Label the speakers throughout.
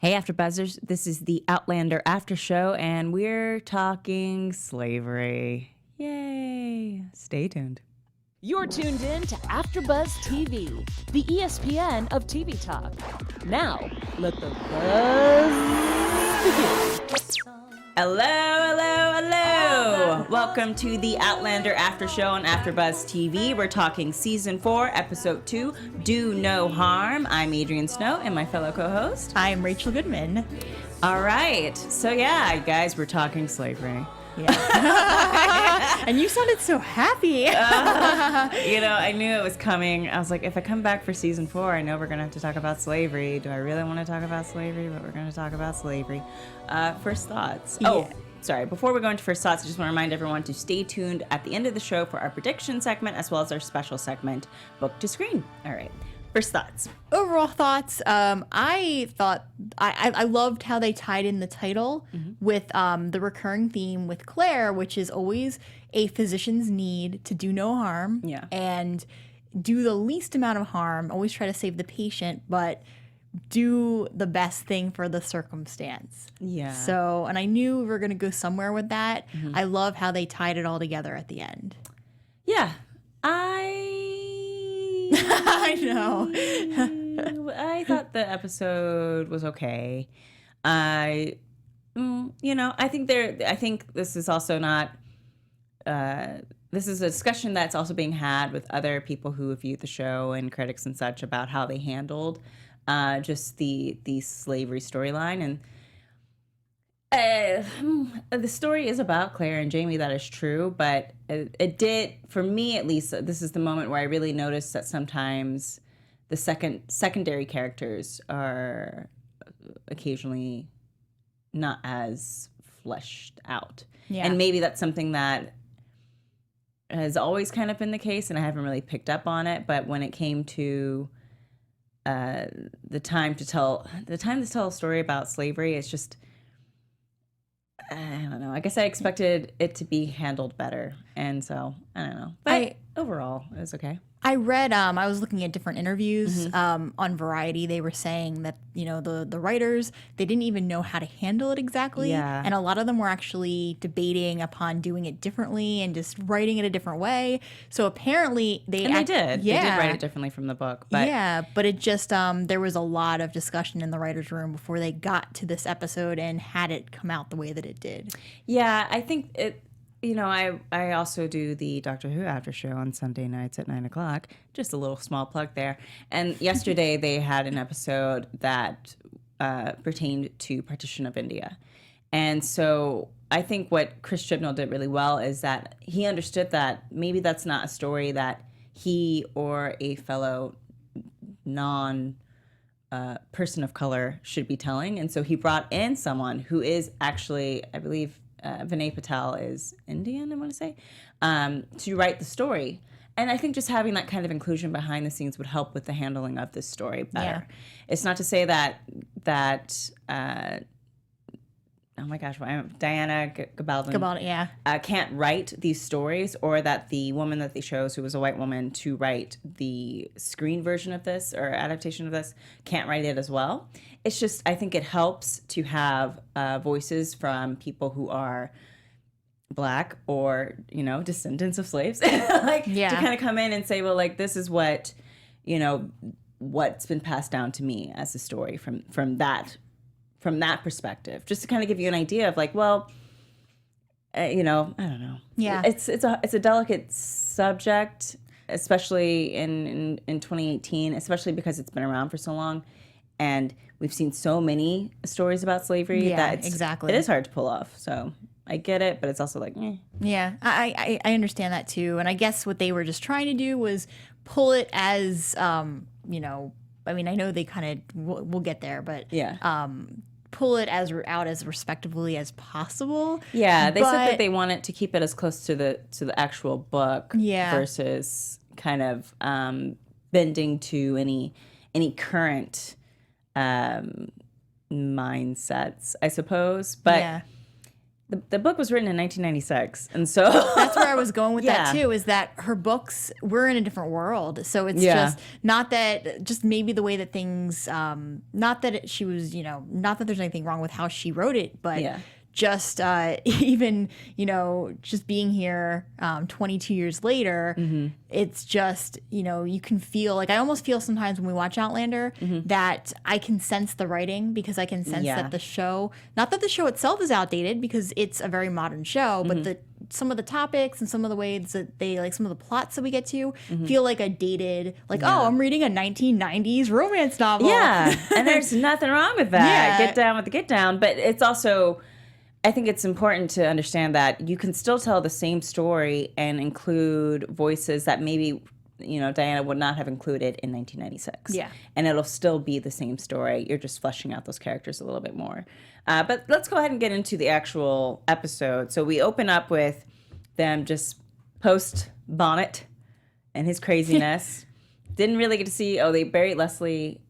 Speaker 1: Hey, AfterBuzzers, this is the Outlander After Show, and we're talking slavery. Yay! Stay tuned.
Speaker 2: You're tuned in to AfterBuzz TV, the ESPN of TV talk. Now, let the buzz begin.
Speaker 1: Hello. Welcome to the Outlander After Show on AfterBuzz TV. We're talking Season 4, Episode 2, Do No Harm. I'm Adrian Snow and my fellow co-host.
Speaker 3: I'm Rachel Goodman.
Speaker 1: All right. So, yeah, guys, we're talking slavery.
Speaker 3: Yeah. And you sounded so happy.
Speaker 1: I knew it was coming. I was like, if I come back for Season 4, I know we're going to have to talk about slavery. Do I really want to talk about slavery? But we're going to talk about slavery. First thoughts.
Speaker 3: Yeah.
Speaker 1: Oh, sorry. Before we go into first thoughts, I just want to remind everyone to stay tuned at the end of the show for our prediction segment, as well as our special segment, Book to Screen. All right. First thoughts.
Speaker 3: Overall thoughts. I thought I loved how they tied in the title with the recurring theme with Claire, which is always a physician's need to do no harm and do the least amount of harm. Always try to save the patient, but do the best thing for the circumstance.
Speaker 1: Yeah.
Speaker 3: So, and I knew we were going to go somewhere with that. I love how they tied it all together at the end.
Speaker 1: Yeah.
Speaker 3: I know.
Speaker 1: I thought the episode was okay. I think this is also not. This is a discussion that's also being had with other people who have viewed the show and critics and such about how they handled just the slavery storyline. And the story is about Claire and Jamie, that is true, but it did, for me at least, this is the moment where I really noticed that sometimes the secondary characters are occasionally not as fleshed out. Yeah. And maybe that's something that has always kind of been the case, and I haven't really picked up on it, but when it came to the time to tell a story about slavery, it's just, I don't know. I guess I expected it to be handled better. And so, I don't know. But overall, it was okay.
Speaker 3: I read, I was looking at different interviews on Variety. They were saying that, the writers, they didn't even know how to handle it exactly.
Speaker 1: Yeah.
Speaker 3: And a lot of them were actually debating upon doing it differently and just writing it a different way. So apparently they
Speaker 1: did.
Speaker 3: Yeah.
Speaker 1: They did write it differently from the book. But
Speaker 3: yeah, but it just, there was a lot of discussion in the writer's room before they got to this episode and had it come out the way that it did.
Speaker 1: Yeah, I think it... I also do the Doctor Who After Show on Sunday nights at 9 o'clock. Just a little small plug there. And yesterday they had an episode that pertained to Partition of India. And so I think what Chris Chibnall did really well is that he understood that maybe that's not a story that he or a fellow person of color should be telling. And so he brought in someone who is actually, I believe, Vinay Patel is Indian, I want to say, to write the story. And I think just having that kind of inclusion behind the scenes would help with the handling of this story better. Yeah. It's not to say that oh my gosh, Diana Gabaldon can't write these stories, or that the woman that they chose, who was a white woman, to write the screen version of this or adaptation of this, can't write it as well. It's just, I think it helps to have voices from people who are Black or, descendants of slaves, to kind of come in and say, well, this is what, what's been passed down to me as a story from that perspective, just to kind of give you an idea of I don't know.
Speaker 3: Yeah.
Speaker 1: It's a delicate subject, especially in 2018, especially because it's been around for so long. And we've seen so many stories about slavery that
Speaker 3: exactly.
Speaker 1: It is hard to pull off. So I get it, but it's also
Speaker 3: Yeah, I understand that too. And I guess what they were just trying to do was pull it as, I know they kind of, we'll get there, but pull it out as respectably as possible.
Speaker 1: Yeah, they said that they wanted to keep it as close to the actual book versus kind of bending to any current mindsets, I suppose. But the book was written in 1996, and so
Speaker 3: that's where I was going with that
Speaker 1: Yeah.
Speaker 3: too, is that her books, we're in a different world. So it's
Speaker 1: Yeah.
Speaker 3: just not that, just maybe the way that things, not that she was, not that there's anything wrong with how she wrote it, but
Speaker 1: Yeah.
Speaker 3: just even, just being here 22 years later, it's just, you can feel, like I almost feel sometimes when we watch Outlander that I can sense the writing, because I can sense
Speaker 1: Yeah.
Speaker 3: that the show, not that the show itself is outdated because it's a very modern show, but some of the topics and some of the ways that they, like some of the plots that we get to feel like a dated, like, oh, I'm reading a 1990s romance novel.
Speaker 1: Yeah, and there's nothing wrong with that.
Speaker 3: Yeah.
Speaker 1: Get down with the get down. But it's also, I think it's important to understand that you can still tell the same story and include voices that maybe, Diana would not have included in 1996.
Speaker 3: Yeah.
Speaker 1: And it'll still be the same story. You're just fleshing out those characters a little bit more. But let's go ahead and get into the actual episode. So we open up with them just post Bonnet and his craziness. Didn't really get to see, they buried Leslie,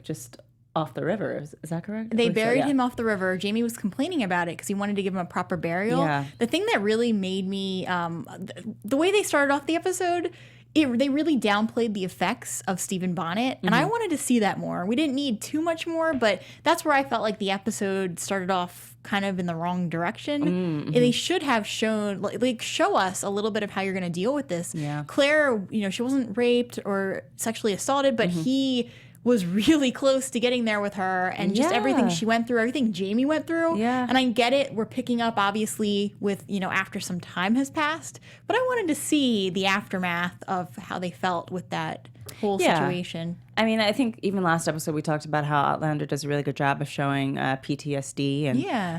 Speaker 1: just off the river. Is that correct?
Speaker 3: They
Speaker 1: I believe so,
Speaker 3: buried
Speaker 1: yeah.
Speaker 3: him off the river. Jamie was complaining about it because he wanted to give him a proper burial.
Speaker 1: Yeah.
Speaker 3: The thing that really made me, the way they started off the episode, they really downplayed the effects of Stephen Bonnet, and I wanted to see that more. We didn't need too much more, but that's where I felt like the episode started off kind of in the wrong direction. And they should have shown, show us a little bit of how you're going to deal with this.
Speaker 1: Yeah.
Speaker 3: Claire, she wasn't raped or sexually assaulted, but he was really close to getting there with her, and just everything she went through, everything Jamie went through.
Speaker 1: Yeah.
Speaker 3: And I get it. We're picking up, obviously, with, after some time has passed. But I wanted to see the aftermath of how they felt with that whole situation.
Speaker 1: I mean, I think even last episode we talked about how Outlander does a really good job of showing PTSD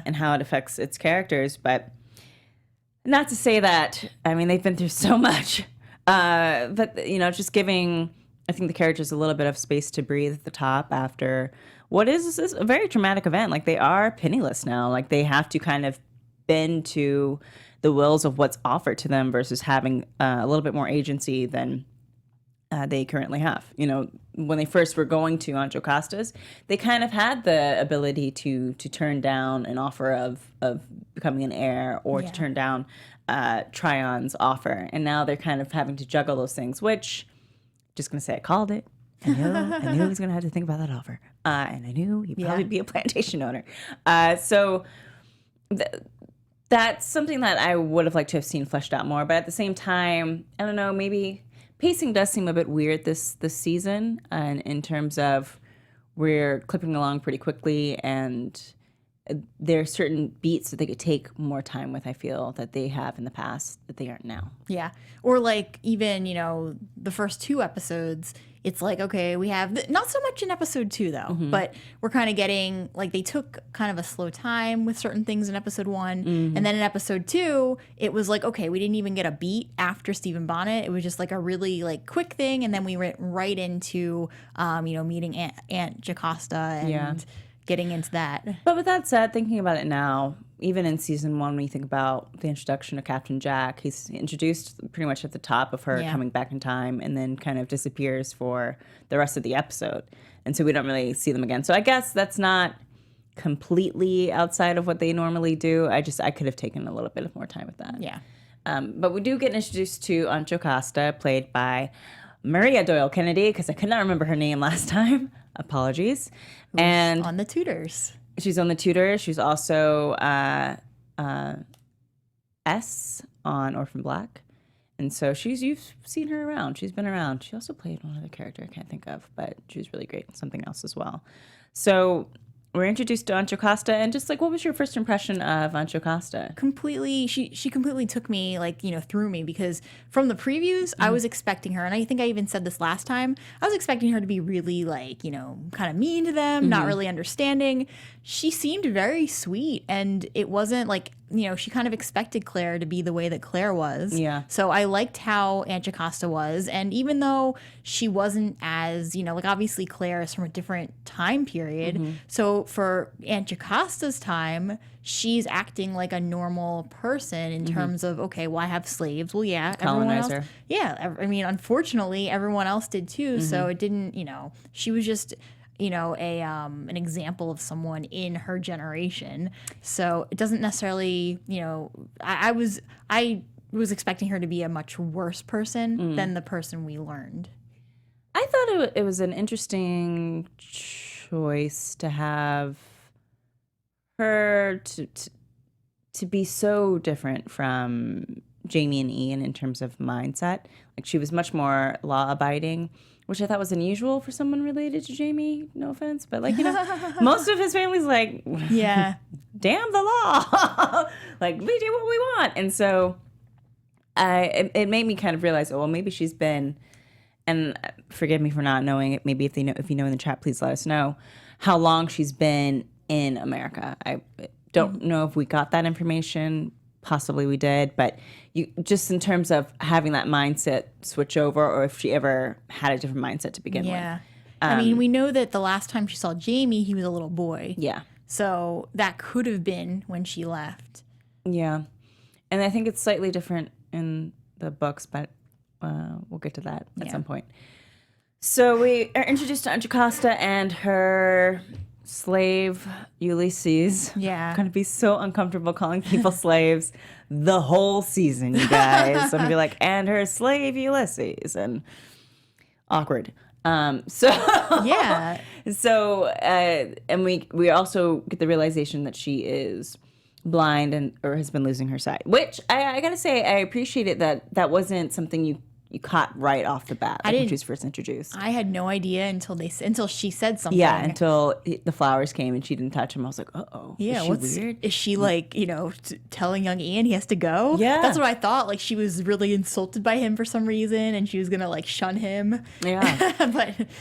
Speaker 1: and how it affects its characters. But not to say that, I mean, they've been through so much. But, just giving, I think, the characters a little bit of space to breathe at the top after what is a very traumatic event. Like, they are penniless now. Like, they have to kind of bend to the wills of what's offered to them versus having a little bit more agency than they currently have. When they first were going to Aunt Jacosta's, they kind of had the ability to turn down an offer of becoming an heir or to turn down Tryon's offer. And now they're kind of having to juggle those things, which, just going to say I called it. I knew he was going to have to think about that offer. And I knew he'd probably be a plantation owner. So that's something that I would have liked to have seen fleshed out more. But at the same time, I don't know, maybe pacing does seem a bit weird this season, and in terms of we're clipping along pretty quickly, and there are certain beats that they could take more time with, I feel, that they have in the past that they aren't now.
Speaker 3: Yeah. Or even, the first two episodes, it's like, okay, we have, not so much in episode 2 though, but we're kind of getting, they took kind of a slow time with certain things in episode 1. And then in episode 2, it was like, okay, we didn't even get a beat after Stephen Bonnet. It was just a really quick thing. And then we went right into, meeting Aunt Jacobsta and getting into that.
Speaker 1: But with that said, thinking about it now, even in season 1, when you think about the introduction of Captain Jack, he's introduced pretty much at the top of her coming back in time, and then kind of disappears for the rest of the episode. And so we don't really see them again. So I guess that's not completely outside of what they normally do. I could have taken a little bit of more time with that.
Speaker 3: Yeah.
Speaker 1: But we do get introduced to Aunt Jocasta, played by Maria Doyle Kennedy, because I could not remember her name last time. Apologies. And
Speaker 3: on the Tudors.
Speaker 1: She's on the Tudors. She's also S on Orphan Black. And so you've seen her around. She's been around. She also played one other character I can't think of, but she was really great in something else as well. So we're introduced to Aunt Jocasta, and just what was your first impression of Aunt Jocasta?
Speaker 3: Completely, she completely took me, through me, because from the previews, I was expecting her, and I think I even said this last time, I was expecting her to be really, kind of mean to them, not really understanding. She seemed very sweet, and it wasn't she kind of expected Claire to be the way that Claire was.
Speaker 1: Yeah.
Speaker 3: So I liked how Aunt Jocasta was, and even though she wasn't as, obviously Claire is from a different time period, so for Aunt Jacosta's time, she's acting like a normal person in terms of, okay, well, I have slaves. Well, yeah, everyone else.
Speaker 1: Colonizer.
Speaker 3: Yeah, I mean, unfortunately, everyone else did too. So it didn't, she was just, an example of someone in her generation. So it doesn't necessarily, I was expecting her to be a much worse person than the person we learned.
Speaker 1: I thought it was an interesting choice to have her to be so different from Jamie and Ian in terms of mindset. Like, she was much more law-abiding, which I thought was unusual for someone related to Jamie. No offense, but most of his family's like,
Speaker 3: yeah,
Speaker 1: damn the law. Like, we do what we want. And so it made me kind of realize, oh, well, maybe she's been, and forgive me for not knowing it. Maybe if you know in the chat, please let us know how long she's been in America. I don't know if we got that information. Possibly we did, but you just in terms of having that mindset switch over, or if she ever had a different mindset to begin with.
Speaker 3: I mean, we know that the last time she saw Jamie, he was a little boy.
Speaker 1: Yeah.
Speaker 3: So that could have been when she left.
Speaker 1: Yeah. And I think it's slightly different in the books, but we'll get to that at some point. So we are introduced to Aunt Jacosta and her slave Ulysses.
Speaker 3: Yeah.
Speaker 1: I'm going to be so uncomfortable calling people slaves the whole season, you guys. I'm going to be like, and her slave Ulysses, and awkward.
Speaker 3: Yeah.
Speaker 1: So, and we also get the realization that she is blind or has been losing her sight, which I got to say, I appreciated that wasn't something you caught right off the bat when she was first introduced.
Speaker 3: I had no idea until she said something.
Speaker 1: Yeah, until the flowers came and she didn't touch them. I was like, uh-oh.
Speaker 3: Yeah,
Speaker 1: is she weird?
Speaker 3: Is she like, telling young Ian he has to go?
Speaker 1: Yeah.
Speaker 3: That's what I thought. Like, she was really insulted by him for some reason and she was going to like shun him.
Speaker 1: Yeah.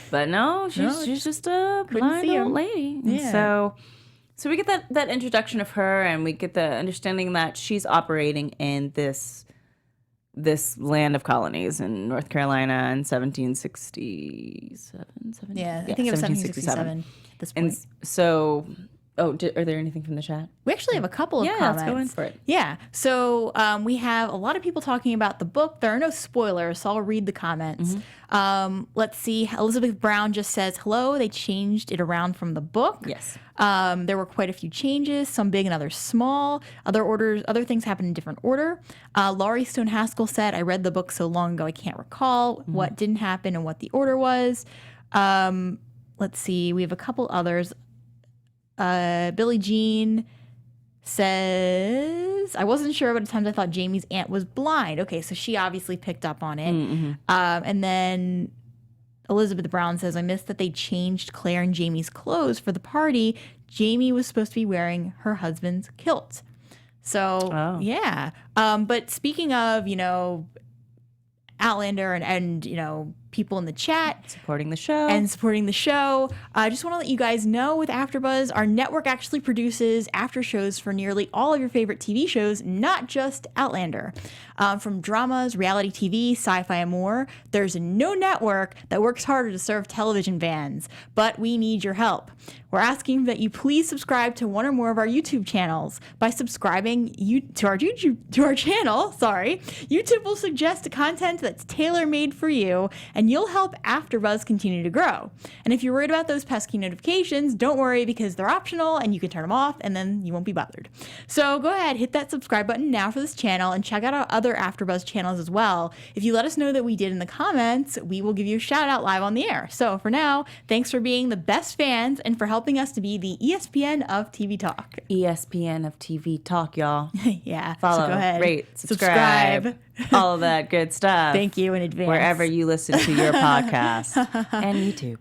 Speaker 1: but no, she's just a blind old lady.
Speaker 3: Yeah.
Speaker 1: So we get that introduction of her, and we get the understanding that she's operating in this land of colonies in North Carolina in 1767.
Speaker 3: Yeah, I think it was 1767 at this point.
Speaker 1: And so, are there anything from the chat?
Speaker 3: We actually have a couple of comments.
Speaker 1: Let's go in for it.
Speaker 3: Yeah, so we have a lot of people talking about the book. There are no spoilers, so I'll read the comments. Let's see. Elizabeth Brown just says, hello, they changed it around from the book.
Speaker 1: Yes.
Speaker 3: There were quite a few changes, some big and others small. Other things happened in different order. Laurie Stone Haskell said, I read the book so long ago I can't recall what didn't happen and what the order was. Let's see. We have a couple others. Billie Jean says, I wasn't sure, but at times I thought Jamie's aunt was blind. Okay, so she obviously picked up on it. And then Elizabeth Brown says, I missed that they changed Claire and Jamie's clothes for the party. Jamie was supposed to be wearing her husband's kilt. So, yeah. But speaking of, Outlander and people in the chat
Speaker 1: supporting the show,
Speaker 3: I just want to let you guys know, with AfterBuzz, our network actually produces after shows for nearly all of your favorite TV shows, not just Outlander. From dramas, reality TV, sci-fi, and more, there's no network that works harder to serve television fans, but we need your help. We're asking that you please subscribe to one or more of our YouTube channels. By subscribing to our channel, YouTube will suggest content that's tailor-made for you, and you'll help AfterBuzz continue to grow. And if you're worried about those pesky notifications, don't worry, because they're optional and you can turn them off and then you won't be bothered. So go ahead, hit that subscribe button now for this channel, and check out our other AfterBuzz channels as well. If you let us know that we did in the comments, we will give you a shout out live on the air. So for now, thanks for being the best fans and for helping us to be the ESPN of TV Talk.
Speaker 1: ESPN of TV Talk, y'all.
Speaker 3: Yeah.
Speaker 1: Follow,
Speaker 3: so go ahead.
Speaker 1: rate, subscribe. All of that good stuff.
Speaker 3: Thank you in advance.
Speaker 1: Wherever you listen to your podcast. And YouTube.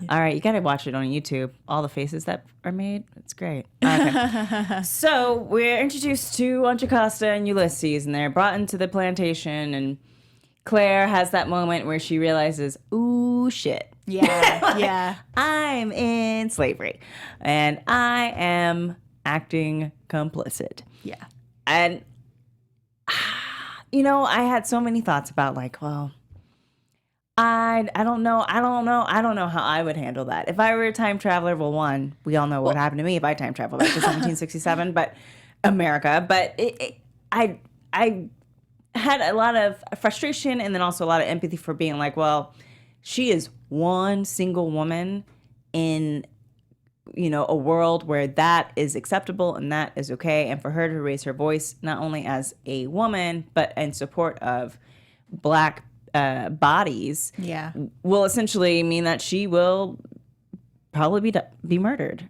Speaker 1: All right, you got to watch it on YouTube. All the faces that are made, it's great. Okay. So we're introduced to Aunt Jacosta and Ulysses, and they're brought into the plantation, and Claire has that moment where she realizes, ooh, shit.
Speaker 3: Yeah, yeah.
Speaker 1: I'm in slavery, and I am acting complicit.
Speaker 3: Yeah.
Speaker 1: And, I had so many thoughts about, like, well, I don't know how I would handle that. If I were a time traveler, well, one, we all know what happened to me if I time traveled back to 1767, but America. But I had a lot of frustration and then also a lot of empathy for being like, well, she is one single woman in a world where that is acceptable and that is okay, and for her to raise her voice not only as a woman but in support of Black bodies, will essentially mean that she will probably be murdered.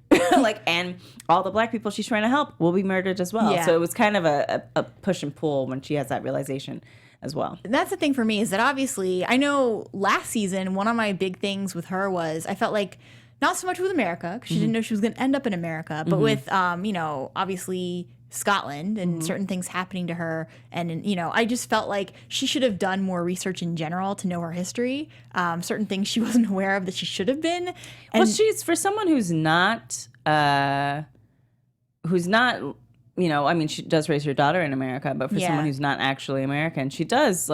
Speaker 1: And all the Black people she's trying to help will be murdered as well. So it was kind of a push and pull when she has that realization as well.
Speaker 3: That's the thing for me, is that obviously, I know last season, one of my big things with her was I felt like, not so much with America, because she didn't know she was going to end up in America, but with, obviously Scotland and certain things happening to her. And, I just felt like she should have done more research in general to know her history. Certain things she wasn't aware of that she should have been. And
Speaker 1: well, she's, for someone who's not, she does raise her daughter in America, but for someone who's not actually American, she does,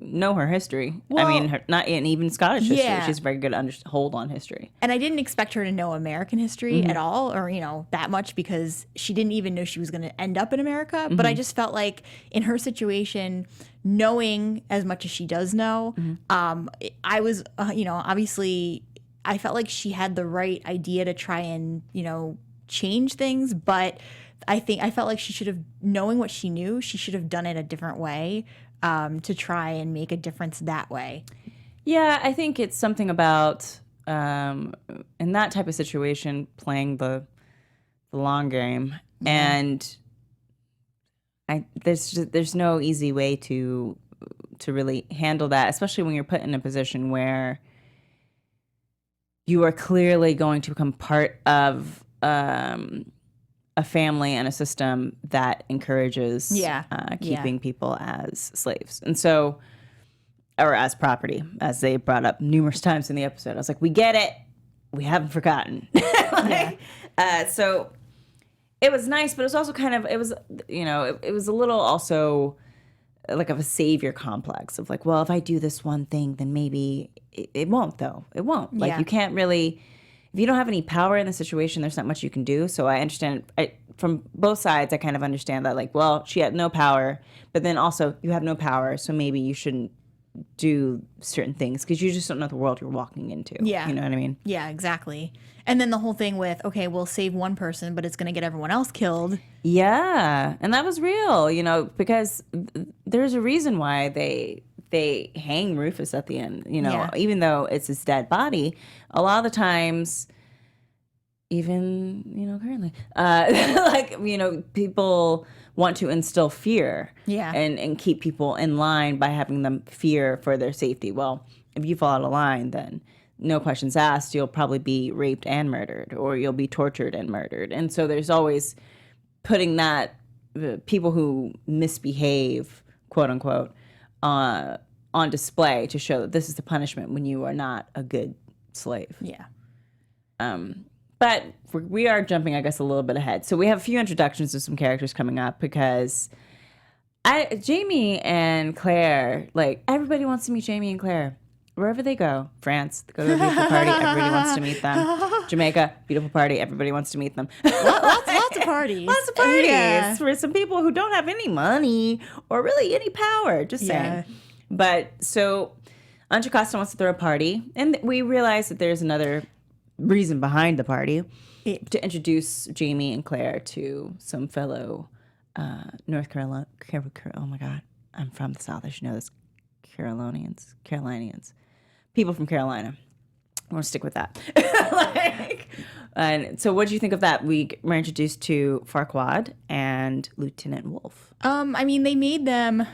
Speaker 1: know her history.
Speaker 3: Well,
Speaker 1: not even Scottish history. She's very good at hold on history.
Speaker 3: And I didn't expect her to know American history at all, or that much, because she didn't even know she was going to end up in America. But I just felt like in her situation, knowing as much as she does know, I was obviously I felt like she had the right idea to try and change things, but I felt like she should have, knowing what she knew, she should have done it a different way. To try and make a difference that way.
Speaker 1: Yeah, I think it's something about, in that type of situation, playing the long game. And there's no easy way to really handle that, especially when you're put in a position where you are clearly going to become part of a family and a system that encourages keeping people as slaves. And so, or as property, as they brought up numerous times in the episode. I was like, we get it. We haven't forgotten. So it was nice, but it was also kind of, it was a little also like of a savior complex of like, well, if I do this one thing, then maybe it won't, though. It won't. You can't really... If you don't have any power in the situation, there's not much you can do. So I understand from both sides. I kind of understand that, well, she had no power, but then also you have no power, so maybe you shouldn't do certain things because you just don't know the world you're walking into. Yeah, you know what I mean?
Speaker 3: Yeah, exactly. And then the whole thing with, okay, we'll save one person, but it's going to get everyone else killed.
Speaker 1: Yeah, and that was real, because there's a reason why they hang Rufus at the end, even though it's his dead body. A lot of the times, even, currently, people want to instill fear and keep people in line by having them fear for their safety. Well, if you fall out of line, then no questions asked, you'll probably be raped and murdered, or you'll be tortured and murdered. And so there's always putting that people who misbehave, quote unquote, on display to show that this is the punishment when you are not a good slave.
Speaker 3: Yeah.
Speaker 1: But we are jumping, I guess, a little bit ahead. So we have a few introductions of some characters coming up because Jamie and Claire, everybody wants to meet Jamie and Claire. Wherever they go, France, they go to a beautiful party, everybody wants to meet them. Jamaica, beautiful party, everybody wants to meet them.
Speaker 3: Lots of parties.
Speaker 1: Lots of parties for some people who don't have any money or really any power, just saying. But so Aunt Jacosta wants to throw a party, and we realize that there's another reason behind the party to introduce Jamie and Claire to some fellow North Carolina. Oh my God, I'm from the South. I should know this. Carolinians, people from Carolina. I want to stick with that. And so, what did you think of that? We were introduced to Farquaad and Lieutenant Wolf.
Speaker 3: They made them.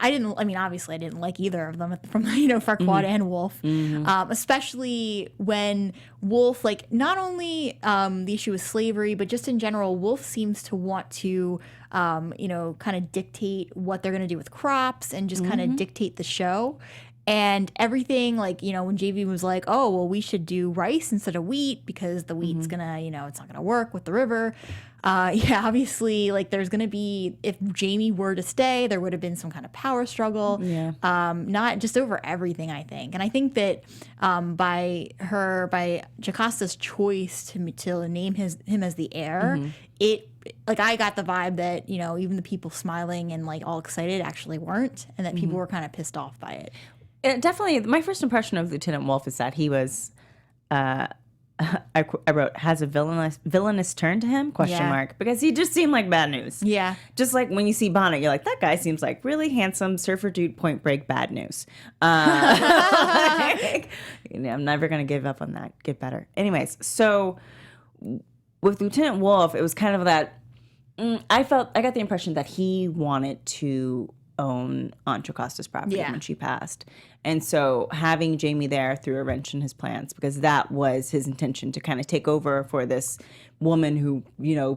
Speaker 3: Obviously I didn't like either of them from, Farquaad and Wolf. Especially when Wolf, not only the issue with slavery, but just in general, Wolf seems to want to, kind of dictate what they're going to do with crops and just kind of dictate the show. And everything, when JV was like, oh, well, we should do rice instead of wheat because the wheat's gonna, it's not gonna work with the river. Obviously, there's gonna be, if Jamie were to stay, there would have been some kind of power struggle. Yeah. Not just over everything, I think. And I think that by Jocasta's choice to name him as the heir, I got the vibe that, even the people smiling and all excited actually weren't, and that people were kind of pissed off by it.
Speaker 1: Definitely, my first impression of Lieutenant Wolf is that he was, I wrote, has a villainous turn to him, question mark, because he just seemed like bad news.
Speaker 3: Yeah.
Speaker 1: Just like when you see Bonnet, you're like, that guy seems like really handsome, surfer dude, point break, bad news. I'm never going to give up on that. Get better. Anyways, so with Lieutenant Wolf, it was kind of that, I got the impression that he wanted to own Aunt Jacosta's property when she passed. And so having Jamie there threw a wrench in his plans, because that was his intention, to kind of take over for this woman who,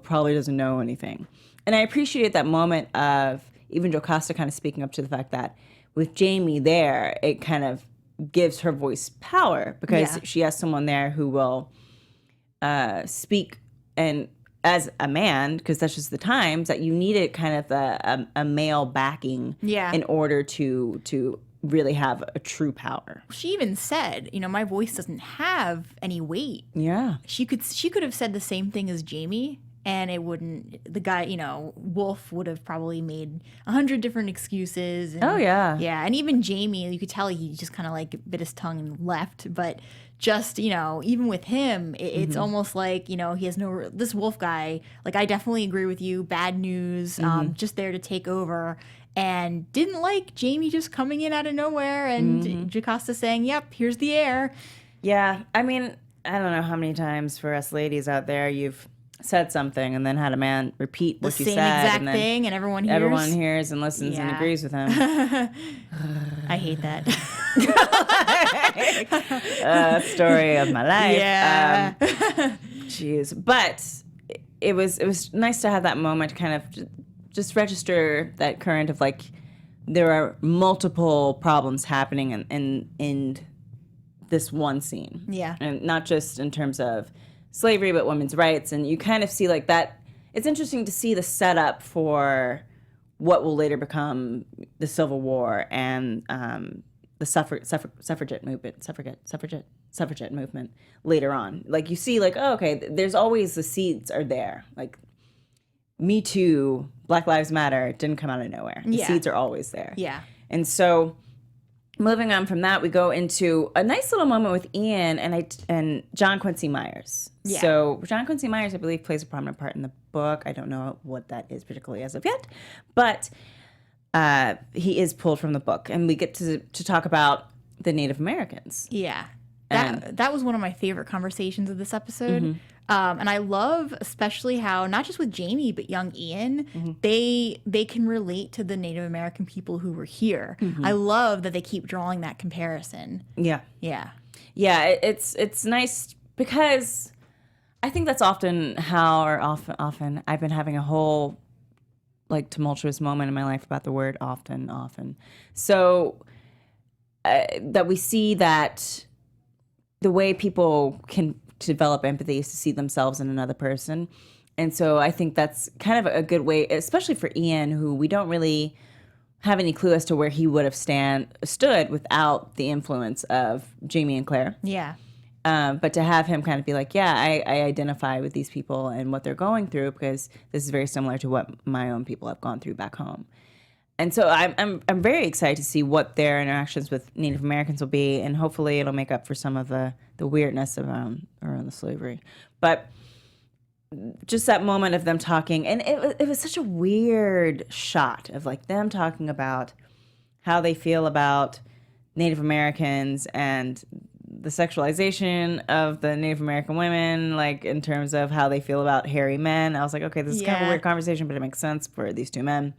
Speaker 1: probably doesn't know anything. And I appreciated that moment of even Jocasta kind of speaking up to the fact that with Jamie there, it kind of gives her voice power, because she has someone there who will speak, and as a man, because that's just the times that you needed kind of a male backing in order to really have a true power.
Speaker 3: She even said, my voice doesn't have any weight.
Speaker 1: Yeah.
Speaker 3: She could have said the same thing as Jamie, and it wouldn't, the guy, Wolf would have probably made 100 different excuses. And, yeah. And even Jamie, you could tell he just kind of like bit his tongue and left. But just, even with him, it's almost like, he has this Wolf guy, like, I definitely agree with you, bad news, just there to take over. And didn't like Jamie just coming in out of nowhere and Jocasta saying, yep, here's the air.
Speaker 1: Yeah. I mean, I don't know how many times for us ladies out there you've said something and then had a man repeat what you said.
Speaker 3: The same exact thing, and everyone hears.
Speaker 1: Everyone hears and listens and agrees with him.
Speaker 3: I hate that.
Speaker 1: Story of my life.
Speaker 3: Yeah.
Speaker 1: Jeez. But it was nice to have that moment to kind of just register that current of like, there are multiple problems happening in this one scene.
Speaker 3: Yeah.
Speaker 1: And not just in terms of slavery, but women's rights. And you kind of see like that. It's interesting to see the setup for what will later become the Civil War and the suffragette movement later on. Like you see like, oh, okay, there's always the seeds are there. Like Me Too, Black Lives Matter didn't come out of nowhere. The seeds are always there.
Speaker 3: Yeah.
Speaker 1: And so moving on from that, we go into a nice little moment with Ian and John Quincy Myers. Yeah. So John Quincy Myers, I believe, plays a prominent part in the book. I don't know what that is particularly as of yet, but he is pulled from the book, and we get to talk about the Native Americans.
Speaker 3: Yeah. That was one of my favorite conversations of this episode. And I love especially how, not just with Jamie, but young Ian, they can relate to the Native American people who were here. I love that they keep drawing that comparison.
Speaker 1: Yeah.
Speaker 3: Yeah.
Speaker 1: Yeah, it's nice because I think that's often often I've been having a whole like tumultuous moment in my life about the word often. So that we see that the way people can develop empathy is to see themselves in another person. And so I think that's kind of a good way, especially for Ian, who we don't really have any clue as to where he would have stood without the influence of Jamie and Claire.
Speaker 3: Yeah.
Speaker 1: But to have him kind of be like, yeah, I identify with these people and what they're going through, because this is very similar to what my own people have gone through back home. And so I'm very excited to see what their interactions with Native Americans will be, and hopefully it'll make up for some of the weirdness around the slavery. But just that moment of them talking, and it was such a weird shot of like them talking about how they feel about Native Americans and the sexualization of the Native American women, like in terms of how they feel about hairy men. I was like, okay, this is kind of a weird conversation, but it makes sense for these two men.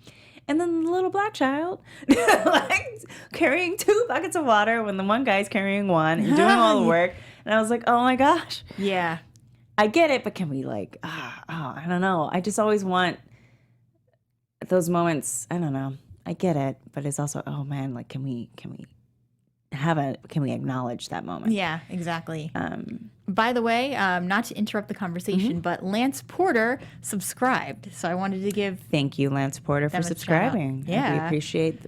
Speaker 1: And then the little black child, like carrying 2 buckets of water when the one guy's carrying one and doing all the work. And I was like, oh my gosh.
Speaker 3: Yeah.
Speaker 1: I get it, but can we like, I don't know. I just always want those moments. I don't know. I get it, but it's also, oh man, like, can we acknowledge that moment?
Speaker 3: Yeah, exactly. By the way, not to interrupt the conversation, but Lance Porter subscribed, so I wanted to give
Speaker 1: thank you, Lance Porter, for subscribing.
Speaker 3: Yeah,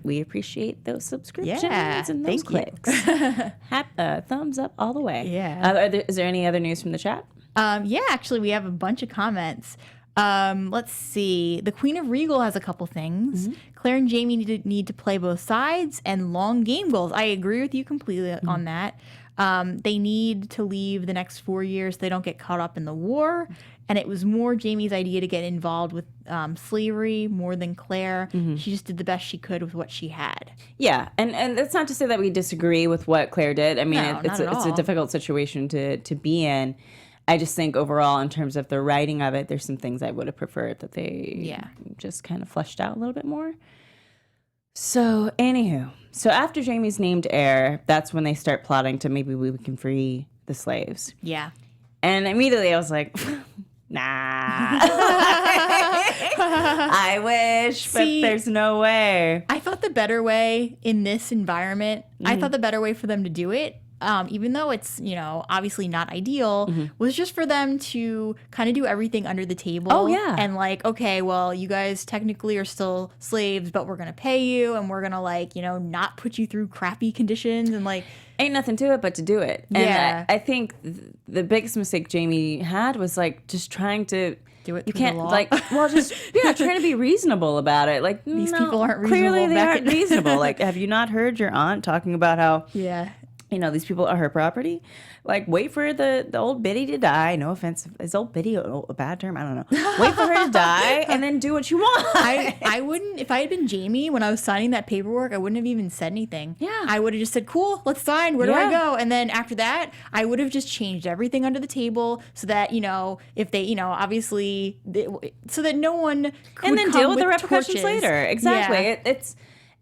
Speaker 1: we appreciate those subscriptions and those
Speaker 3: thank
Speaker 1: clicks. Thumbs up all the way.
Speaker 3: Yeah.
Speaker 1: Is there any other news from the chat?
Speaker 3: Yeah, actually, we have a bunch of comments. Let's see. The Queen of Regal has a couple things. Claire and Jamie need to play both sides and long game goals. I agree with you completely on that. They need to leave the next 4 years so they don't get caught up in the war. And it was more Jamie's idea to get involved with slavery more than Claire. She just did the best she could with what she had.
Speaker 1: Yeah, and that's not to say that we disagree with what Claire did. I mean,
Speaker 3: No,
Speaker 1: it's
Speaker 3: not at
Speaker 1: it's a
Speaker 3: all.
Speaker 1: difficult situation to be in. I just think overall, in terms of the writing of it, there's some things I would have preferred that they just kind of fleshed out a little bit more. So, anywho, after Jamie's named heir, that's when they start plotting to maybe we can free the slaves.
Speaker 3: Yeah.
Speaker 1: And immediately I was like, nah. I wish, but
Speaker 3: See,
Speaker 1: there's no way.
Speaker 3: I thought the better way in this environment, I thought the better way for them to do it, even though it's, obviously not ideal, was just for them to kind of do everything under the table.
Speaker 1: Oh, yeah.
Speaker 3: And like, okay, well, you guys technically are still slaves, but we're going to pay you and we're going to not put you through crappy conditions and like.
Speaker 1: Ain't nothing to it but to do it. And
Speaker 3: Yeah.
Speaker 1: I think the biggest mistake Jamie had was like just trying to
Speaker 3: Do it
Speaker 1: You
Speaker 3: through the
Speaker 1: can't
Speaker 3: law.
Speaker 1: trying to be reasonable about it. Like
Speaker 3: These
Speaker 1: no,
Speaker 3: people aren't
Speaker 1: clearly
Speaker 3: reasonable
Speaker 1: they
Speaker 3: back
Speaker 1: aren't
Speaker 3: in-
Speaker 1: reasonable. Like, have you not heard your aunt talking about how
Speaker 3: Yeah.
Speaker 1: these people are her property? Like, wait for the old biddy to die. No offense. Is old biddy a bad term? I don't know. Wait for her to die and then do what you want.
Speaker 3: I wouldn't, if I had been Jamie when I was signing that paperwork, I wouldn't have even said anything.
Speaker 1: Yeah.
Speaker 3: I would have just said, cool, let's sign. Where do I
Speaker 1: Yeah.
Speaker 3: go? And then after that, I would have just changed everything under the table so that, if they, obviously, so that no one could
Speaker 1: and then
Speaker 3: come
Speaker 1: deal with the
Speaker 3: with
Speaker 1: repercussions
Speaker 3: torches.
Speaker 1: later. Exactly.
Speaker 3: Yeah.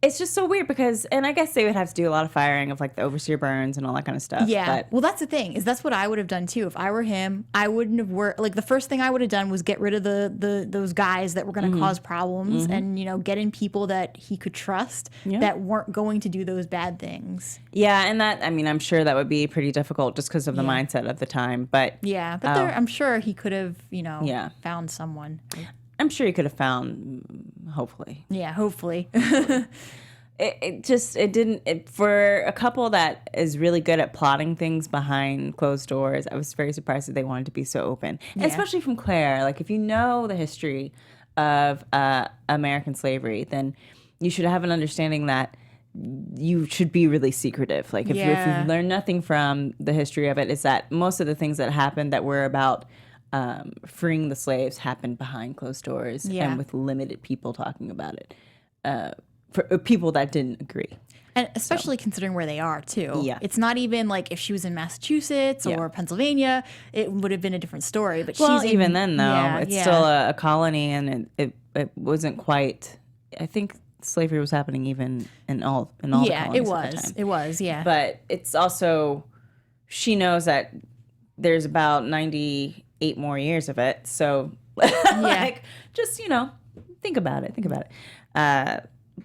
Speaker 1: It's just so weird because, and I guess they would have to do a lot of firing of like the overseer burns and all that kind of stuff.
Speaker 3: Yeah.
Speaker 1: But
Speaker 3: Well, that's the thing, is that's what I would have done too. If I were him, I wouldn't have worked. Like the first thing I would have done was get rid of those guys that were going to cause problems and, get in people that he could trust that weren't going to do those bad things.
Speaker 1: yeah, and that, I mean, I'm sure that would be pretty difficult just because of the mindset of the time. But
Speaker 3: Yeah. But I'm sure he could have, found someone.
Speaker 1: I'm sure you could have found, hopefully.
Speaker 3: Yeah, hopefully.
Speaker 1: It didn't, for a couple that is really good at plotting things behind closed doors, I was very surprised that they wanted to be so open. And especially from Claire. Like, if you know the history of American slavery, then you should have an understanding that you should be really secretive. Like, if you learn nothing from the history of it, is that most of the things that happened that were about freeing the slaves happened behind closed doors and with limited people talking about it. For people that didn't agree.
Speaker 3: And especially considering where they are, too.
Speaker 1: Yeah.
Speaker 3: It's not even like if she was in Massachusetts or Pennsylvania, it would have been a different story. But
Speaker 1: Well,
Speaker 3: she's
Speaker 1: even then, though, it's
Speaker 3: yeah.
Speaker 1: still a colony, and it wasn't quite. I think slavery was happening even in all the colonies
Speaker 3: Yeah, it
Speaker 1: at the
Speaker 3: was.
Speaker 1: time.
Speaker 3: It was, yeah.
Speaker 1: But it's also, she knows that there's about 98 more years of it. So, like, just think about it.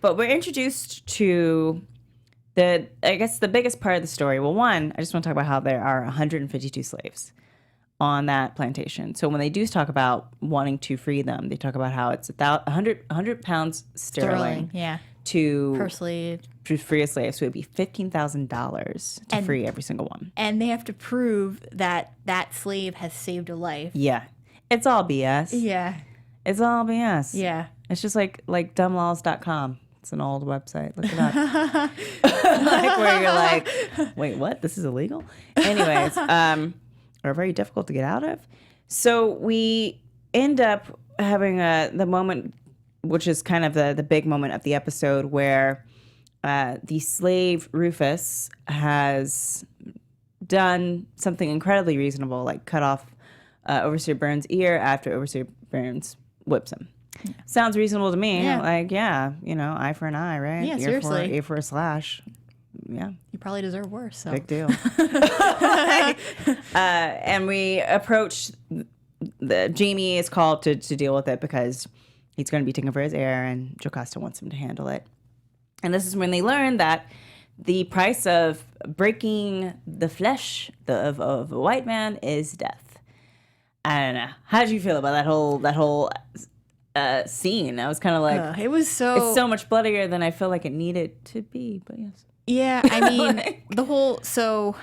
Speaker 1: But we're introduced to I guess the biggest part of the story. Well, one, I just want to talk about how there are 152 slaves on that plantation. So when they do talk about wanting to free them, they talk about how it's 100 pounds sterling
Speaker 3: yeah.
Speaker 1: to
Speaker 3: Personally.
Speaker 1: free a slave. So it would be $15,000 to free every single one.
Speaker 3: And they have to prove that that slave has saved a life.
Speaker 1: Yeah. It's all BS.
Speaker 3: Yeah.
Speaker 1: It's all BS.
Speaker 3: Yeah.
Speaker 1: It's just like dumblaws.com. It's an old website. Look it up. Like where you're like, wait, what? This is illegal? Anyways, are very difficult to get out of. So we end up having the moment, which is kind of the big moment of the episode, where the slave Rufus has done something incredibly reasonable, like cut off Overseer Burns' ear after Overseer Burns whips him. Yeah. Sounds reasonable to me.
Speaker 3: Yeah.
Speaker 1: Like, eye for an eye, right?
Speaker 3: Yeah,
Speaker 1: Ear
Speaker 3: seriously.
Speaker 1: Ear for a slash. Yeah.
Speaker 3: You probably deserve worse. So.
Speaker 1: Big deal. And we approach, Jamie is called to deal with it because he's going to be taking over his heir, and Jocasta wants him to handle it. And this is when they learn that the price of breaking the flesh of a white man is death. I don't know. How did you feel about that whole scene? I was kind of like,
Speaker 3: it's
Speaker 1: so much bloodier than I feel like it needed to be. But yes.
Speaker 3: Yeah, I mean, the whole, so,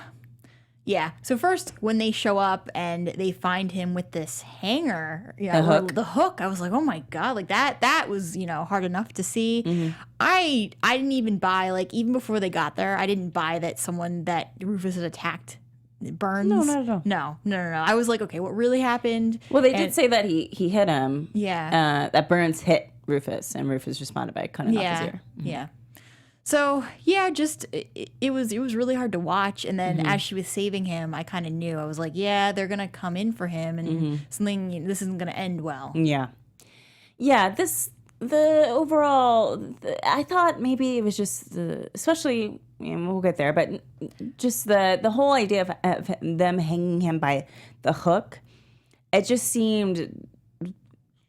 Speaker 3: Yeah. So first, when they show up and they find him with this hanger, the hook, I was like, oh my God, like that was, hard enough to see.
Speaker 1: Mm-hmm.
Speaker 3: I didn't even buy, like, even before they got there, I didn't buy that someone that Rufus had attacked burns.
Speaker 1: No, not at all.
Speaker 3: No. I was like, okay, what really happened?
Speaker 1: Well, they did say that he hit him.
Speaker 3: Yeah.
Speaker 1: That Burns hit Rufus, and Rufus responded by cutting off his ear.
Speaker 3: Yeah. So yeah, just it was really hard to watch. And then as she was saving him, I kind of knew. I was like, yeah, they're gonna come in for him, and this isn't gonna end well.
Speaker 1: Yeah. I thought maybe it was just especially, we'll get there, but just the whole idea of them hanging him by the hook. It just seemed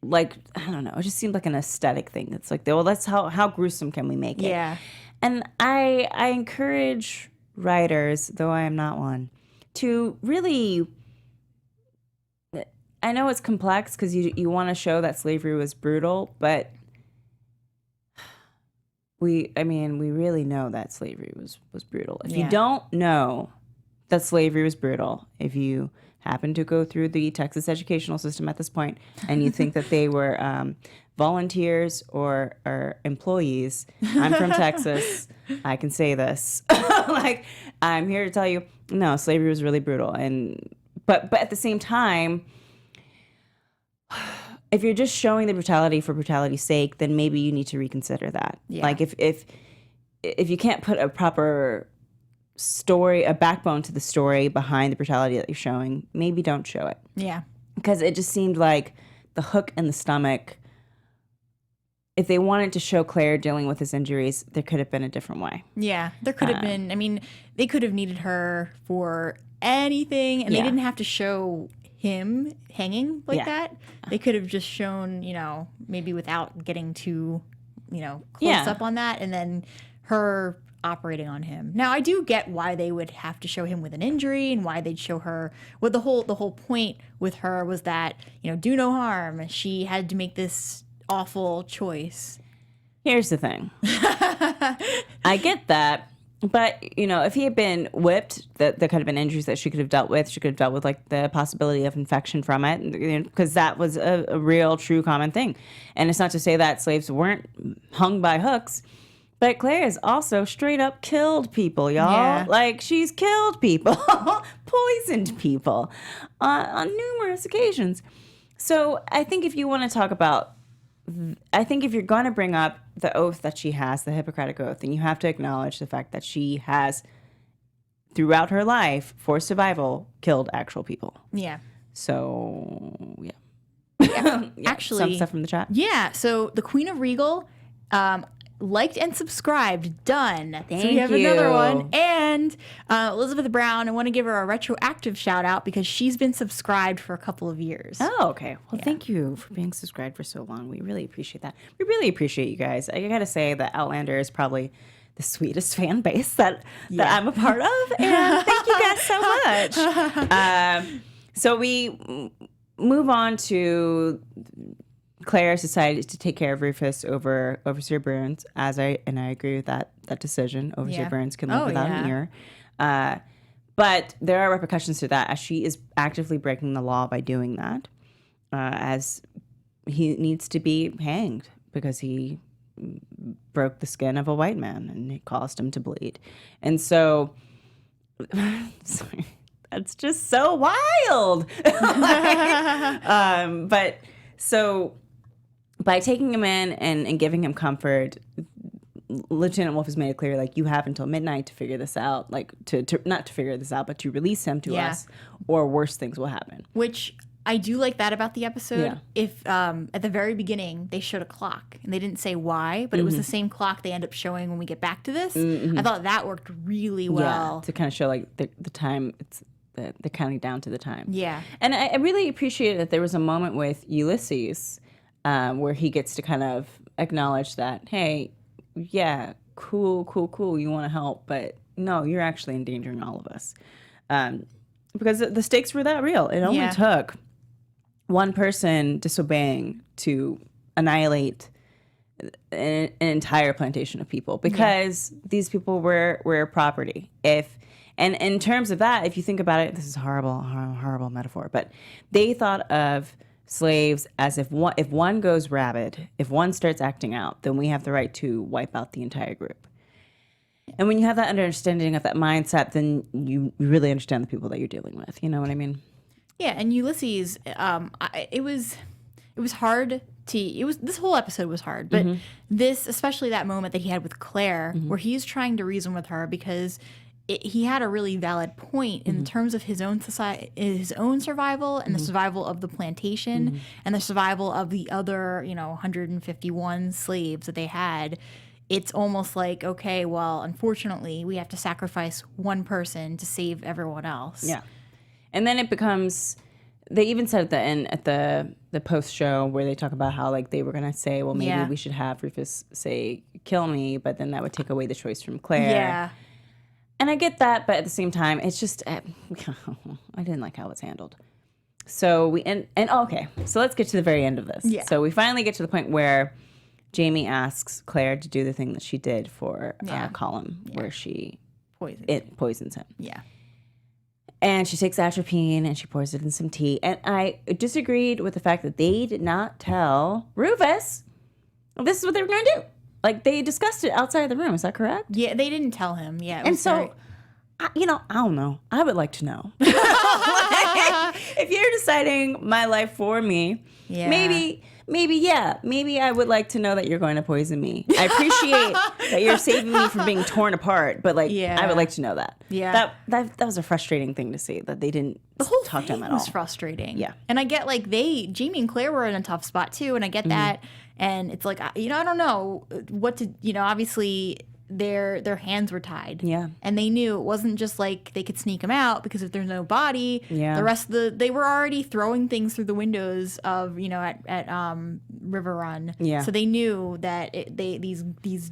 Speaker 1: like, I don't know, it just seemed like an aesthetic thing. It's like, well, that's how gruesome can we make it?
Speaker 3: Yeah.
Speaker 1: And I encourage writers, though I am not one, to really, I know it's complex because you want to show that slavery was brutal, but we really know that slavery was brutal. If you don't know that slavery was brutal, if you happen to go through the Texas educational system at this point and you think that they were volunteers or employees, I'm from Texas, I can say this. Like, I'm here to tell you, no, slavery was really brutal. But at the same time, if you're just showing the brutality for brutality's sake, then maybe you need to reconsider that. Yeah. Like, if you can't put a proper story, a backbone to the story behind the brutality that you're showing, maybe don't show it.
Speaker 3: Yeah. Because
Speaker 1: it just seemed like the hook in the stomach, if they wanted to show Claire dealing with his injuries, there could have been a different way.
Speaker 3: Yeah, there could have been. I mean, they could have needed her for anything, and they didn't have to show him hanging like that. They could have just shown, maybe without getting too, close up on that, and then her operating on him. Now, I do get why they would have to show him with an injury, and why they'd show her. Well, the whole point with her was that, do no harm. She had to make this awful choice.
Speaker 1: Here's the thing. I get that, but if he had been whipped, there could have been injuries that she could have dealt with. She could have dealt with, like, the possibility of infection from it, because that was a real, true, common thing. And it's not to say that slaves weren't hung by hooks, but Claire has also straight up killed people, y'all.
Speaker 3: Yeah.
Speaker 1: Like, she's killed people, poisoned people on numerous occasions. So I think if you want to talk about, I think if you're going to bring up the oath that she has, the Hippocratic Oath, then you have to acknowledge the fact that she has, throughout her life, for survival, killed actual people.
Speaker 3: Yeah.
Speaker 1: So,
Speaker 3: Actually,
Speaker 1: some stuff from the chat.
Speaker 3: Yeah. So the Queen of Regal liked and subscribed. Done.
Speaker 1: Thank
Speaker 3: so we have
Speaker 1: you.
Speaker 3: another one. And Elizabeth Brown, I want to give her a retroactive shout out because she's been subscribed for a couple of years.
Speaker 1: Oh, okay. Well, thank you for being subscribed for so long. We really appreciate that. We really appreciate you guys. I gotta say that Outlander is probably the sweetest fan base that I'm a part of. And thank you guys so much. So we move on to Claire decided to take care of Rufus over Overseer Burns, I agree with that decision. Overseer Burns can live without an ear. But there are repercussions to that, as she is actively breaking the law by doing that, as he needs to be hanged because he broke the skin of a white man and it caused him to bleed. And so, sorry, that's just so wild. But so, by taking him in and giving him comfort, Lieutenant Wolf has made it clear, like, you have until midnight to figure this out, like, to not to figure this out, but to release him to us, or worse things will happen.
Speaker 3: Which I do like that about the episode. Yeah. If at the very beginning they showed a clock and they didn't say why, but it was the same clock they end up showing when we get back to this. I thought that worked really well.
Speaker 1: Yeah, to kind of show, like, the time, it's the counting down to the time.
Speaker 3: Yeah.
Speaker 1: And I really appreciated that there was a moment with Ulysses where he gets to kind of acknowledge that, hey, yeah, cool, you want to help, but no, you're actually endangering all of us. Because the stakes were that real. It only took one person disobeying to annihilate an entire plantation of people, because these people were property. And in terms of that, if you think about it, this is a horrible metaphor, but they thought of slaves as if one goes rabid, if one starts acting out, then we have the right to wipe out the entire group. And when you have that understanding of that mindset, then you really understand the people that you're dealing with. You know what I mean?
Speaker 3: Yeah, and Ulysses, it was hard this whole episode was hard, but this, especially that moment that he had with Claire, where he's trying to reason with her because he had a really valid point in terms of his own society, his own survival, and the survival of the plantation, and the survival of the other, 151 slaves that they had. It's almost like, okay, well, unfortunately, we have to sacrifice one person to save everyone else.
Speaker 1: Yeah, and then it becomes. They even said at the end, at the post show, where they talk about how like they were gonna say, well, maybe we should have Rufus say, "Kill me," but then that would take away the choice from Claire.
Speaker 3: Yeah.
Speaker 1: And I get that, but at the same time, it's just I didn't like how it's handled. So okay, so let's get to the very end of this.
Speaker 3: Yeah.
Speaker 1: So we finally get to the point where Jamie asks Claire to do the thing that she did for Colin, where she poisons him.
Speaker 3: Yeah.
Speaker 1: And she takes atropine and she pours it in some tea. And I disagreed with the fact that they did not tell Rufus this is what they were going to do. Like, they discussed it outside of the room. Is that correct?
Speaker 3: Yeah, they didn't tell him. Yeah.
Speaker 1: And so, I don't know. I would like to know. Like, if you're deciding my life for me, maybe I would like to know that you're going to poison me. I appreciate that you're saving me from being torn apart, but I would like to know that.
Speaker 3: Yeah.
Speaker 1: That was a frustrating thing to see, that they didn't talk to him at all.
Speaker 3: It was frustrating.
Speaker 1: Yeah.
Speaker 3: And I get like Jamie and Claire were in a tough spot too, and I get that. And it's like, I don't know what to, obviously their hands were tied.
Speaker 1: Yeah.
Speaker 3: And they knew it wasn't just like they could sneak him out, because if there's no body,
Speaker 1: Yeah.
Speaker 3: the rest of they were already throwing things through the windows of, at River Run.
Speaker 1: Yeah.
Speaker 3: So they knew that these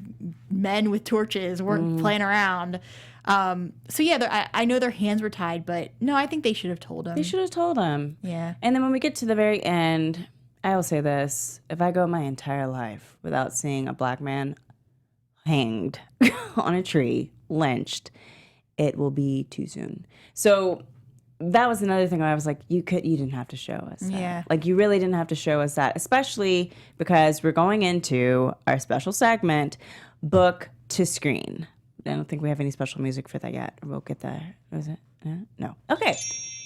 Speaker 3: men with torches weren't playing around. So yeah, I know their hands were tied, but no, I think they should have told him.
Speaker 1: They should have told him.
Speaker 3: Yeah.
Speaker 1: And then when we get to the very end, I will say this: if I go my entire life without seeing a black man hanged on a tree, lynched, it will be too soon. So that was another thing where I was like, you didn't have to show us that.
Speaker 3: Yeah.
Speaker 1: Like, you really didn't have to show us that, especially because we're going into our special segment, book to screen. I don't think we have any special music for that yet. We'll get there. Was it? No. Okay.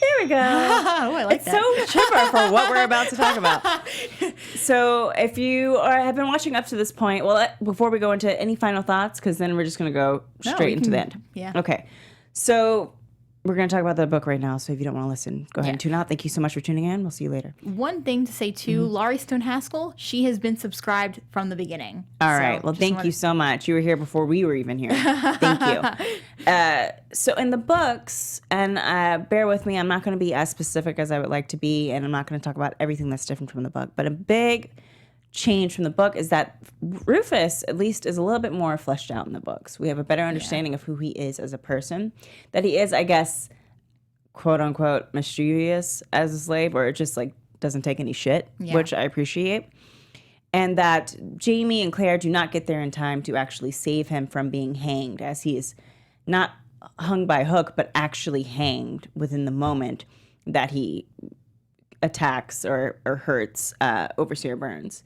Speaker 1: There we go.
Speaker 3: Oh, I like
Speaker 1: it's
Speaker 3: that.
Speaker 1: so chipper for what we're about to talk about. So if you have been watching up to this point, well, before we go into any final thoughts, because then we're just going to go straight into the end.
Speaker 3: Yeah.
Speaker 1: Okay. So we're going to talk about the book right now. So if you don't want to listen, go ahead and tune out. Thank you so much for tuning in. We'll see you later.
Speaker 3: One thing to say too, Laurie Stone Haskell, she has been subscribed from the beginning.
Speaker 1: All right. Well, thank you so much. You were here before we were even here. Thank you. So in the books, and bear with me, I'm not going to be as specific as I would like to be, and I'm not going to talk about everything that's different from the book. But a big change from the book is that Rufus, at least, is a little bit more fleshed out in the books. We have a better understanding of who he is as a person. That he is, I guess, quote unquote, mischievous as a slave, or just like doesn't take any shit, which I appreciate. And that Jamie and Claire do not get there in time to actually save him from being hanged, as he is not hung by hook, but actually hanged within the moment that he attacks or hurts Overseer Burns.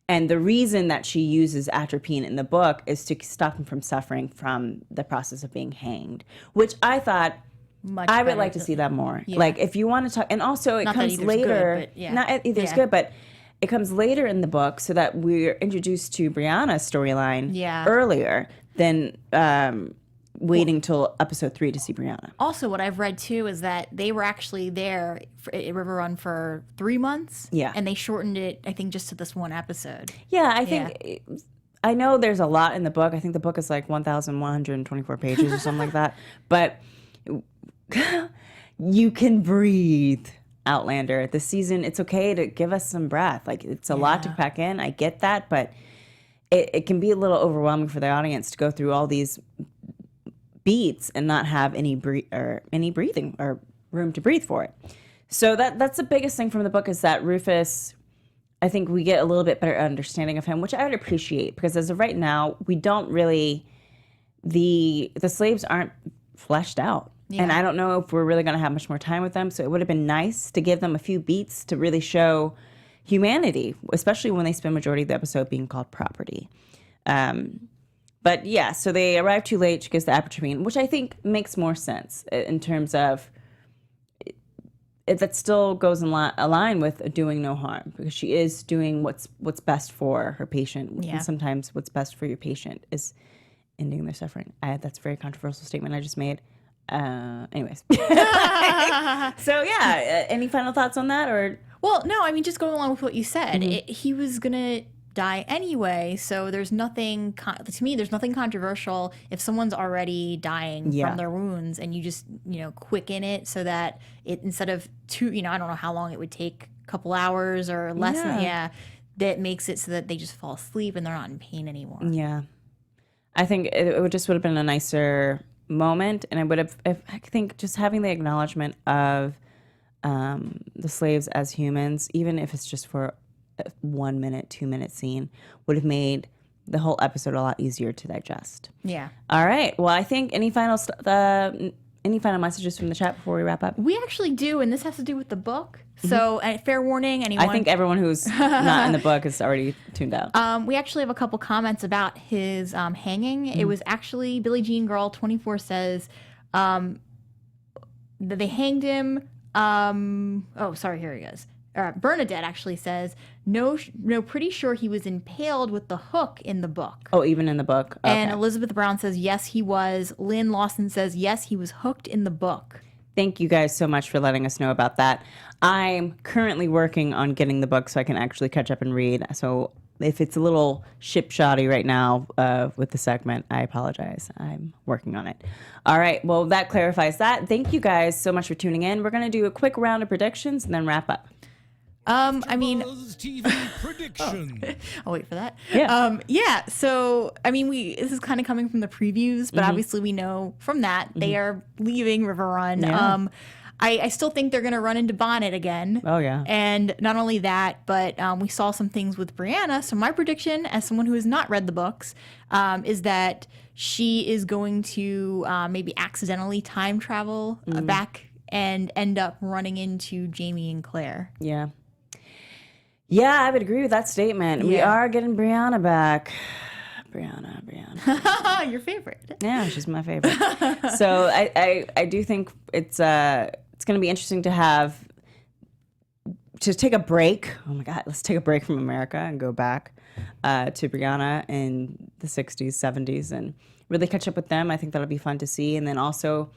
Speaker 1: And the reason that she uses atropine in the book is to stop him from suffering from the process of being hanged, which I thought I would like to see that more. Yeah. Like, if you want to talk, and also it comes later.
Speaker 3: Good,
Speaker 1: not either's good, but it comes later in the book, so that we're introduced to Brianna's storyline earlier than waiting till episode 3 to see Brianna.
Speaker 3: Also, what I've read too is that they were actually there at River Run for 3 months.
Speaker 1: Yeah.
Speaker 3: And they shortened it, I think, just to this one episode.
Speaker 1: Yeah, I think, I know there's a lot in the book. I think the book is like 1,124 pages or something like that. But you can breathe, Outlander. This season, it's okay to give us some breath. Like, it's a lot to pack in. I get that, but it can be a little overwhelming for the audience to go through all these beats and not have any breathing or room to breathe for it. So that's the biggest thing from the book, is that Rufus, I think we get a little bit better understanding of him, which I would appreciate, because as of right now, we don't really, the slaves aren't fleshed out And I don't know if we're really going to have much more time with them. So it would have been nice to give them a few beats to really show humanity, especially when they spend majority of the episode being called property. But yeah, so they arrive too late. She gives the atropine, which I think makes more sense in terms of that still goes in line with doing no harm, because she is doing what's best for her patient.
Speaker 3: Yeah.
Speaker 1: And sometimes what's best for your patient is ending their suffering. That's a very controversial statement I just made. Anyways. So yeah, any final thoughts on that? Or
Speaker 3: Well, no, I mean, just going along with what you said, he was going to die anyway, so there's nothing, to me, there's nothing controversial if someone's already dying from their wounds and you just, quicken it so that it, instead of I don't know how long it would take, a couple hours or less that makes it so that they just fall asleep and they're not in pain anymore.
Speaker 1: Yeah. I think it would have been a nicer moment, and I think just having the acknowledgement of the slaves as humans, even if it's just for a 1 minute, 2 minute scene, would have made the whole episode a lot easier to digest.
Speaker 3: Yeah.
Speaker 1: All right. Well, I think any final messages from the chat before we wrap up?
Speaker 3: We actually do, and this has to do with the book. So, fair warning, anyone.
Speaker 1: I think everyone who's not in the book is already tuned out.
Speaker 3: We actually have a couple comments about his hanging. It was actually Billie Jean Girl 24 says that they hanged him. Here he goes. Bernadette actually says, no, pretty sure he was impaled with the hook in the book.
Speaker 1: Oh, even in the book? Okay.
Speaker 3: And Elizabeth Brown says, yes, he was. Lynn Lawson says, yes, he was hooked in the book.
Speaker 1: Thank you guys so much for letting us know about that. I'm currently working on getting the book so I can actually catch up and read. So if it's a little ship-shoddy right now with the segment, I apologize. I'm working on it. All right. Well, that clarifies that. Thank you guys so much for tuning in. We're going to do a quick round of predictions and then wrap up.
Speaker 4: AfterBuzz TV prediction.
Speaker 3: I'll wait for that.
Speaker 1: Yeah.
Speaker 3: So, I mean, this is kind of coming from the previews, but obviously we know from that they are leaving River Run.
Speaker 1: Yeah.
Speaker 3: I still think they're going to run into Bonnet again.
Speaker 1: Oh, yeah.
Speaker 3: And not only that, but we saw some things with Brianna. So my prediction, as someone who has not read the books, is that she is going to maybe accidentally time travel back and end up running into Jamie and Claire.
Speaker 1: Yeah. Yeah, I would agree with that statement.
Speaker 3: Yeah.
Speaker 1: We are getting Brianna back. Brianna.
Speaker 3: Your favorite.
Speaker 1: Yeah, she's my favorite. So I do think it's going to be interesting to take a break. Oh my God, let's take a break from America and go back to Brianna in the 60s, 70s, and really catch up with them. I think that'll be fun to see. And then also,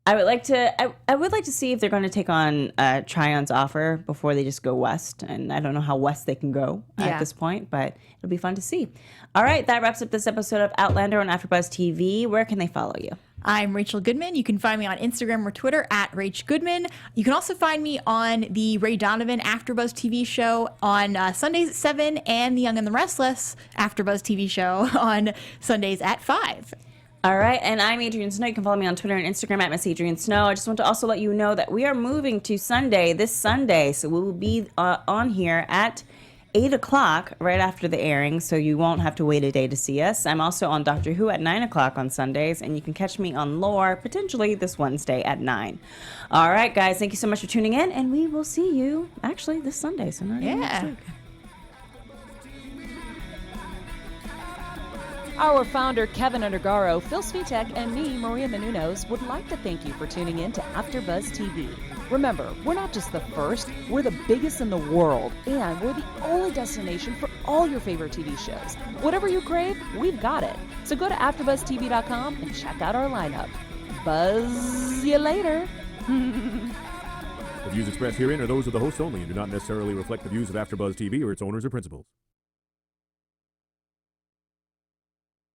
Speaker 1: I would like to see if they're going to take on Tryon's offer before they just go west. And I don't know how west they can go at this point, but it'll be fun to see. All right, that wraps up this episode of Outlander on AfterBuzz TV. Where can they follow you?
Speaker 3: I'm Rachel Goodman. You can find me on Instagram or Twitter at Rach Goodman. You can also find me on the Ray Donovan AfterBuzz TV show on Sundays at 7 and the Young and the Restless AfterBuzz TV show on Sundays at 5.
Speaker 1: All right, and I'm Adrian Snow. You can follow me on Twitter and Instagram at Miss Adrian Snow. I just want to also let you know that we are moving to Sunday, this Sunday, so we will be on here at 8 o'clock right after the airing, so you won't have to wait a day to see us. I'm also on Doctor Who at 9 o'clock on Sundays, and you can catch me on Lore potentially this Wednesday at 9. All right, guys, thank you so much for tuning in, and we will see you actually this Sunday. So not even next week.
Speaker 2: Our founder, Kevin Undergaro, Phil Svitek, and me, Maria Menounos, would like to thank you for tuning in to AfterBuzz TV. Remember, we're not just the first, we're the biggest in the world, and we're the only destination for all your favorite TV shows. Whatever you crave, we've got it. So go to AfterBuzzTV.com and check out our lineup. Buzz you later.
Speaker 5: The views expressed herein are those of the hosts only and do not necessarily reflect the views of AfterBuzz TV or its owners or principals.